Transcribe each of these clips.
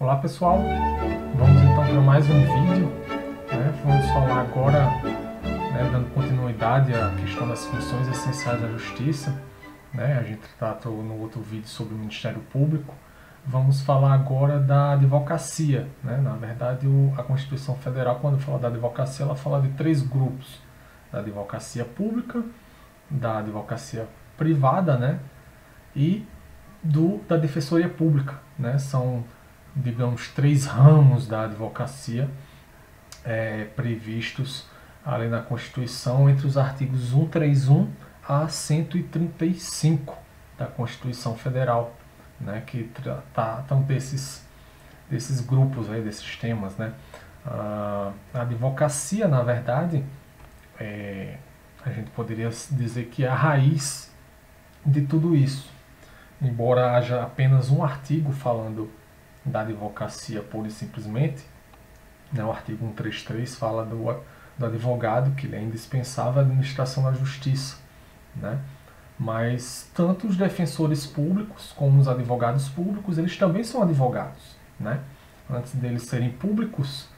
Olá pessoal, vamos então para mais um vídeo, Vamos falar agora, dando continuidade à questão das funções essenciais da Justiça, A gente tratou no outro vídeo sobre o Ministério Público. Vamos falar agora da advocacia, Na verdade, a Constituição Federal, quando fala da advocacia, ela fala de três grupos: da advocacia pública, da advocacia privada, e da defensoria pública, São, digamos, três ramos da advocacia previstos além da Constituição entre os artigos 131 a 135 da Constituição Federal, que tratam desses grupos, desses temas. A advocacia, na verdade, a gente poderia dizer que é a raiz de tudo isso. Embora haja apenas um artigo falando da advocacia pura e simplesmente, o artigo 133 fala do advogado, que ele é indispensável à administração da justiça, Mas tanto os defensores públicos como os advogados públicos, eles também são advogados, Antes deles serem públicos,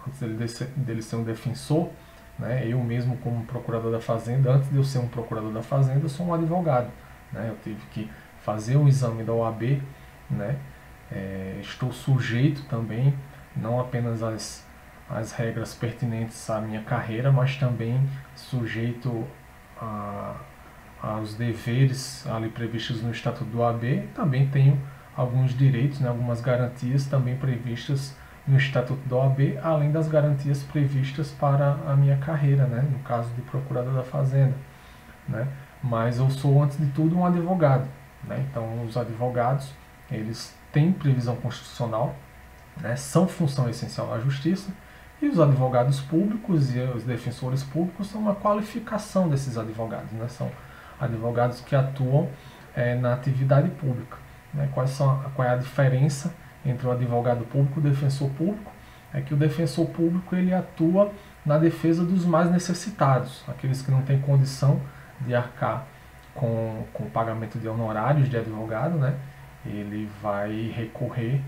antes dele ser um defensor, Eu mesmo, como procurador da Fazenda, antes de eu ser um procurador da Fazenda, eu sou um advogado, Eu tive que fazer um exame da OAB, Estou sujeito também, não apenas às regras pertinentes à minha carreira, mas também sujeito aos deveres ali previstos no Estatuto do OAB. Também tenho alguns direitos, algumas garantias também previstas no Estatuto da OAB, além das garantias previstas para a minha carreira, no caso de procurador da Fazenda. Mas eu sou, antes de tudo, um advogado. Então, os advogados, eles têm previsão constitucional, são função essencial da Justiça, e os advogados públicos e os defensores públicos são uma qualificação desses advogados, São advogados que atuam na atividade pública. Qual é a diferença entre o advogado público e o defensor público? É que o defensor público, ele atua na defesa dos mais necessitados, aqueles que não têm condição de arcar com o pagamento de honorários de advogado, Ele vai recorrer,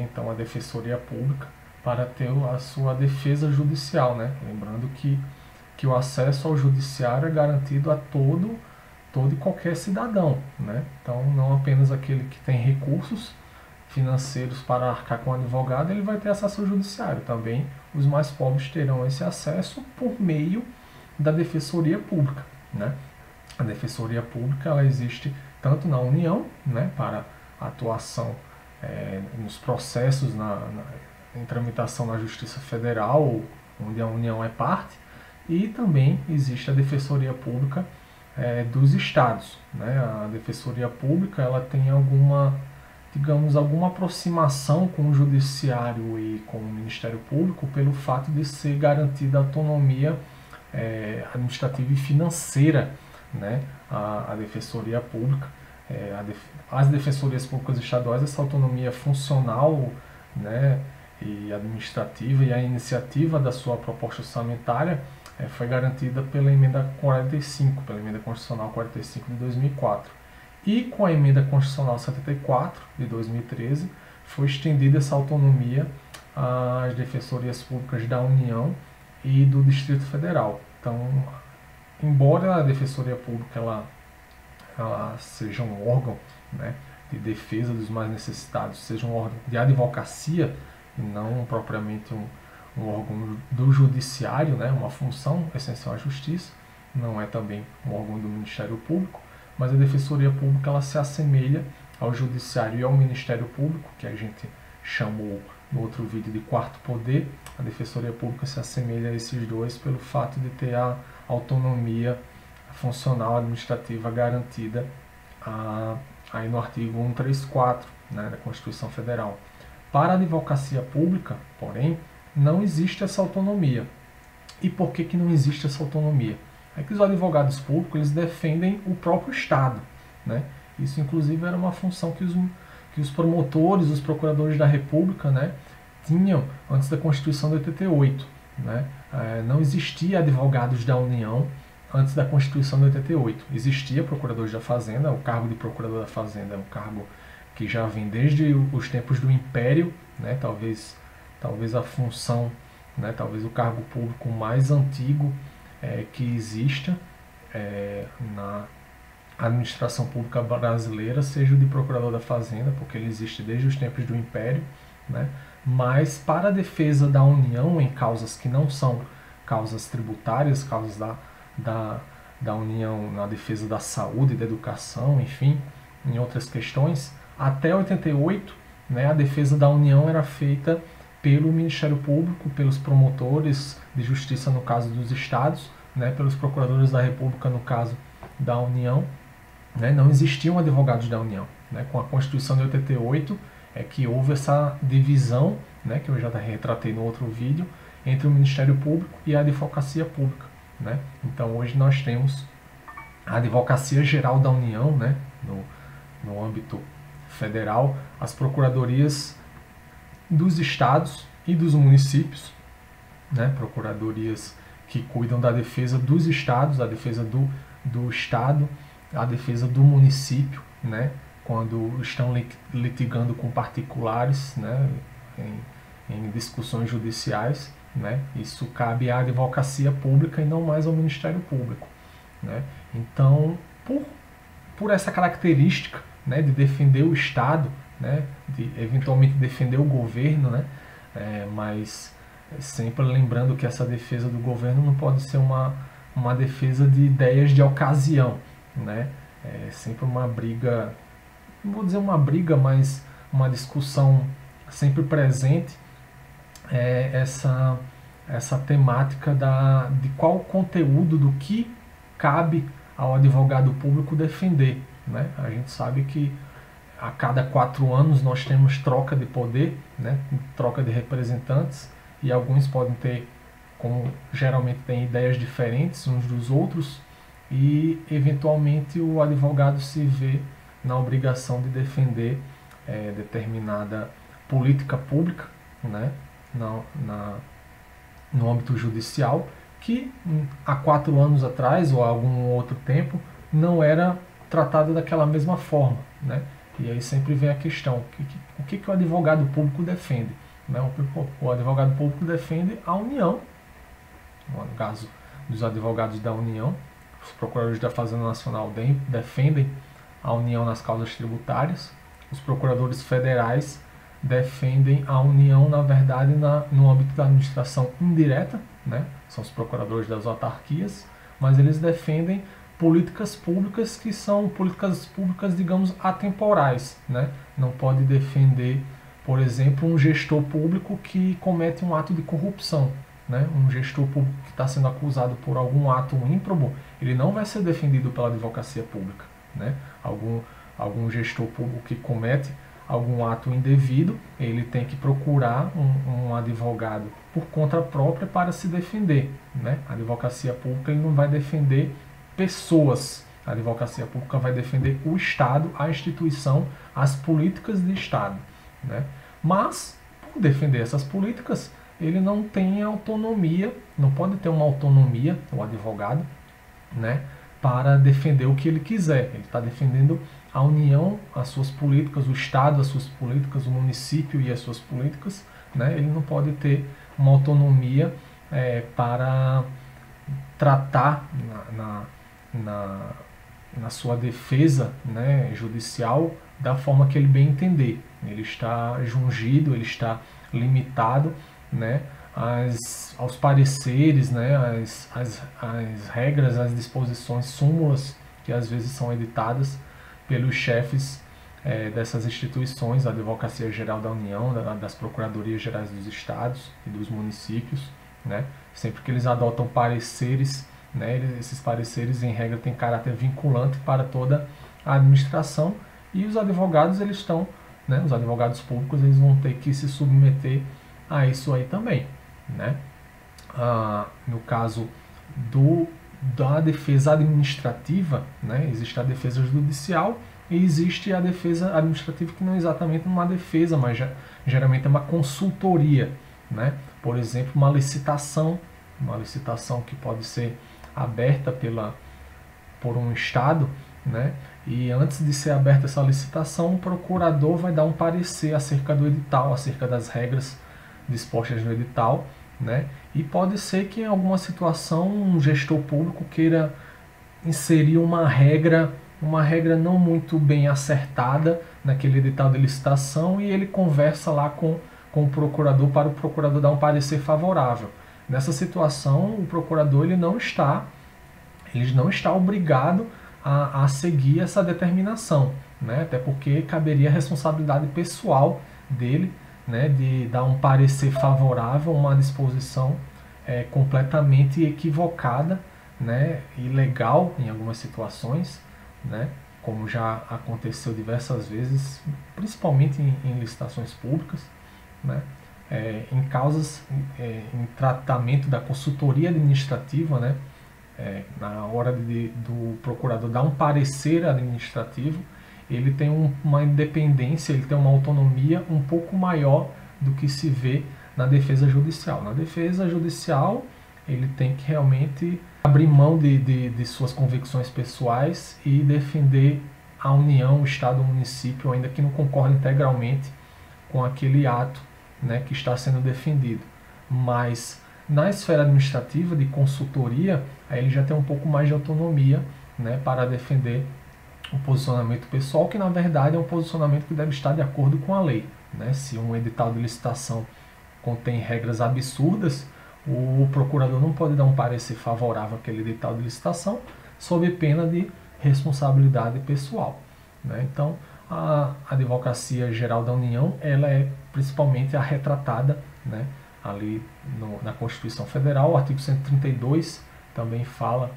então, à defensoria pública para ter a sua defesa judicial, Lembrando que o acesso ao judiciário é garantido a todo e qualquer cidadão, Então, não apenas aquele que tem recursos financeiros para arcar com o advogado, ele vai ter acesso ao judiciário. Também os mais pobres terão esse acesso por meio da defensoria pública, A defensoria pública, ela existe tanto na União, para atuação nos processos em tramitação na Justiça Federal, onde a União é parte, e também existe a defensoria pública dos estados. A defensoria pública, ela tem alguma aproximação com o judiciário e com o Ministério Público pelo fato de ser garantida a autonomia administrativa e financeira, a defensoria pública. As defensorias públicas estaduais, essa autonomia funcional, e administrativa e a iniciativa da sua proposta orçamentária foi garantida pela emenda 45, pela emenda constitucional 45 de 2004. E com a emenda constitucional 74 de 2013 foi estendida essa autonomia às defensorias públicas da União e do Distrito Federal. Então, embora a defensoria pública ela seja um órgão, de defesa dos mais necessitados, seja um órgão de advocacia e não propriamente um órgão do judiciário, uma função essencial à justiça, não é também um órgão do Ministério Público, mas a defensoria pública, ela se assemelha ao judiciário e ao Ministério Público, que a gente chamou no outro vídeo de quarto poder. A defensoria pública se assemelha a esses dois pelo fato de ter a autonomia funcional administrativa garantida aí no artigo 134, da Constituição Federal. Para a advocacia pública, porém, não existe essa autonomia. E por que não existe essa autonomia? É que os advogados públicos, eles defendem o próprio Estado, Isso, inclusive, era uma função que os promotores, os procuradores da República, tinham antes da Constituição de 88, Não existia advogados da União antes da Constituição de 88. Existia procuradores da Fazenda, o cargo de procurador da Fazenda é um cargo que já vem desde os tempos do Império, né? Talvez a função, né? Talvez o cargo público mais antigo que exista na administração pública brasileira seja o de procurador da Fazenda, porque ele existe desde os tempos do Império, né? Mas para a defesa da União em causas que não são causas tributárias, causas da União na defesa da saúde, da educação, enfim, em outras questões, até 88, né, a defesa da União era feita pelo Ministério Público, pelos promotores de justiça no caso dos estados, né, pelos procuradores da República no caso da União, né, não existiam advogados da União, né, com a Constituição de 88 é que houve essa divisão, né, que eu já retratei no outro vídeo, entre o Ministério Público e a Advocacia Pública, né? Então hoje nós temos a Advocacia Geral da União, né, no âmbito federal, as procuradorias dos estados e dos municípios, né, procuradorias que cuidam da defesa dos estados, a defesa do estado, a defesa do município, né, quando estão litigando com particulares, né, em discussões judiciais, né, isso cabe à advocacia pública e não mais ao Ministério Público, né. Então, por essa característica, né, de defender o Estado, né, de eventualmente defender o governo, né, mas sempre lembrando que essa defesa do governo não pode ser uma defesa de ideias de ocasião, né, é sempre uma briga, não vou dizer uma briga, mas uma discussão sempre presente, essa temática de qual o conteúdo do que cabe ao advogado público defender, né? A gente sabe que a cada 4 anos nós temos troca de poder, né? Troca de representantes, e alguns podem ter, como geralmente tem ideias diferentes uns dos outros, e eventualmente o advogado se vê na obrigação de defender determinada política pública, né, no âmbito judicial, que há 4 anos atrás ou há algum outro tempo não era tratada daquela mesma forma, né? E aí sempre vem a questão, o que o advogado público defende, né? O advogado público defende a União, no caso dos advogados da União, os procuradores da Fazenda Nacional defendem a União nas causas tributárias, os procuradores federais defendem a União, na verdade, no âmbito da administração indireta, né? São os procuradores das autarquias, mas eles defendem políticas públicas que são políticas públicas, digamos, atemporais, né? Não pode defender, por exemplo, um gestor público que comete um ato de corrupção, né? Um gestor público que está sendo acusado por algum ato ímprobo, ele não vai ser defendido pela advocacia pública, né? Algum gestor público que comete algum ato indevido, ele tem que procurar um advogado por conta própria para se defender, né? A advocacia pública ele não vai defender pessoas, a advocacia pública vai defender o Estado, a instituição, as políticas de Estado, né? Mas, por defender essas políticas, ele não tem autonomia, não pode ter uma autonomia, o advogado, né, para defender o que ele quiser. Ele está defendendo a União, as suas políticas, o Estado, as suas políticas, o município e as suas políticas, né? Ele não pode ter uma autonomia para tratar na sua defesa, né, judicial da forma que ele bem entender. Ele está jungido, ele está limitado, né, aos pareceres, né, as regras, as disposições, súmulas que às vezes são editadas pelos chefes dessas instituições, da Advocacia Geral da União, das Procuradorias Gerais dos Estados e dos municípios, né? Sempre que eles adotam pareceres, né, esses pareceres em regra têm caráter vinculante para toda a administração, e os advogados eles estão, né, os advogados públicos eles vão ter que se submeter a isso aí também, né? No caso da defesa administrativa, né, existe a defesa judicial e existe a defesa administrativa, que não é exatamente uma defesa, mas geralmente é uma consultoria, né? Por exemplo, uma licitação que pode ser aberta por um Estado, né? E antes de ser aberta essa licitação, o procurador vai dar um parecer acerca do edital, acerca das regras dispostas no edital, né? E pode ser que em alguma situação um gestor público queira inserir uma regra não muito bem acertada naquele edital de licitação, e ele conversa lá com o procurador para o procurador dar um parecer favorável. Nessa situação, o procurador ele não está obrigado a seguir essa determinação, né? Até porque caberia a responsabilidade pessoal dele, né, de dar um parecer favorável a uma disposição completamente equivocada, né, ilegal em algumas situações, né, como já aconteceu diversas vezes, principalmente em licitações públicas, né, em causas, em tratamento da consultoria administrativa, né, na hora do procurador dar um parecer administrativo, ele tem uma independência, ele tem uma autonomia um pouco maior do que se vê na defesa judicial. Na defesa judicial, ele tem que realmente abrir mão de suas convicções pessoais e defender a União, o Estado, o município, ainda que não concorde integralmente com aquele ato, né, que está sendo defendido. Mas na esfera administrativa, de consultoria, aí ele já tem um pouco mais de autonomia, né, para defender o posicionamento pessoal, que na verdade é um posicionamento que deve estar de acordo com a lei, né? Se um edital de licitação contém regras absurdas, o procurador não pode dar um parecer favorável àquele edital de licitação, sob pena de responsabilidade pessoal, né? Então, a Advocacia Geral da União, ela é principalmente a retratada, né, ali na Constituição Federal. O artigo 132 também fala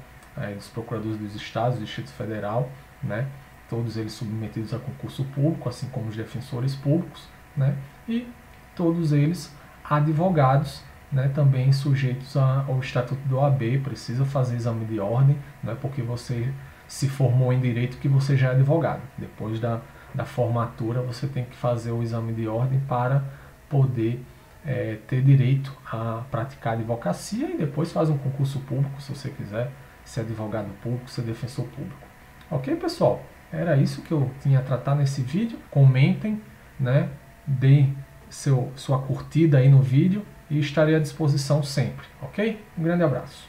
dos procuradores dos estados, do Distrito Federal, né, todos eles submetidos a concurso público, assim como os defensores públicos, né, e todos eles advogados, né, também sujeitos ao Estatuto do OAB. Precisa fazer exame de ordem, né, porque você se formou em direito que você já é advogado. Depois da formatura, você tem que fazer o exame de ordem para poder ter direito a praticar advocacia, e depois faz um concurso público, se você quiser ser advogado público, ser defensor público. Ok, pessoal? Era isso que eu tinha a tratar nesse vídeo. Comentem, né? Deem sua curtida aí no vídeo e estarei à disposição sempre, ok? Um grande abraço.